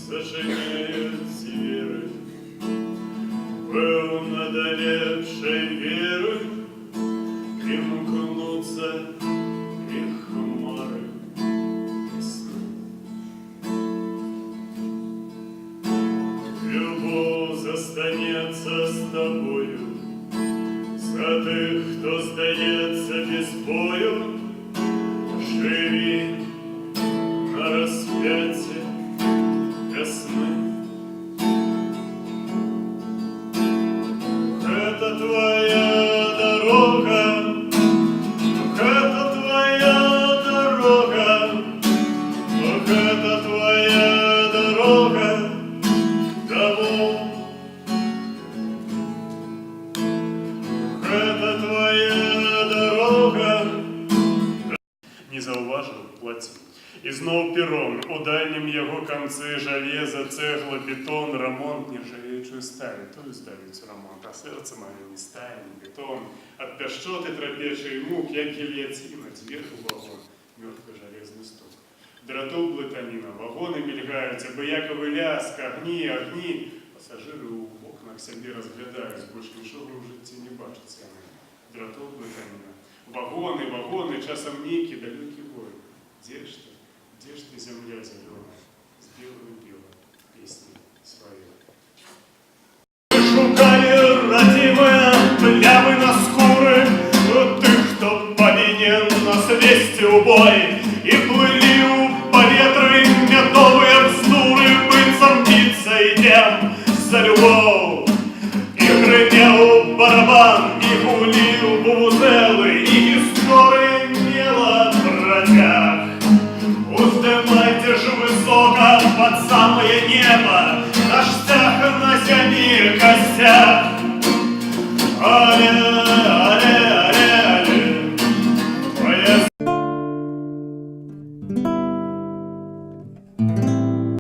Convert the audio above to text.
сочиняют зверы, певно до лепшей веры примкнутся их хмары и сны. Любовь застанется с тобою за тех, кто сдается без бою. Живи на распятие весны. Это твоя дорога, это твоя дорога, это твоя дорога домой. Это твоя дорога. Не заўважыў плаці. І зноў перон, у дальнім яго канцы жалеза, цэгла, бетон, рамонт нержавеючую сталь. Тую здаюць рамонт, а сэрца маё не сталь, не бетон. Ад пяшчоты трапечай мук, як гільяціна, зверху вагон, мёртвы жалезны стук. Дратоў блытаніна, вагоны мільгаюць, абыякавы ляск, агні, агні. Пасажыры ў вокнах сябе разглядаюць, больш нічога ў жыцці не бачаць яны. Дратоў блытаніна. Вагоны, вагоны, часам нейкі далёкі бой. Дзе ж ты, зямля зялёная, з белаю-белой песні сваёй. Шукалі радзімыя плямы на скуры тых, хто павінен нас весці ў бой, і плылі ў паветры мядовыя бздуры, быццам біцца ідзем за любоў. І грымеў барабан, і гуліў вузелы, і гісторыя мела працяг. Уздымайце ж высока пад самае неба наш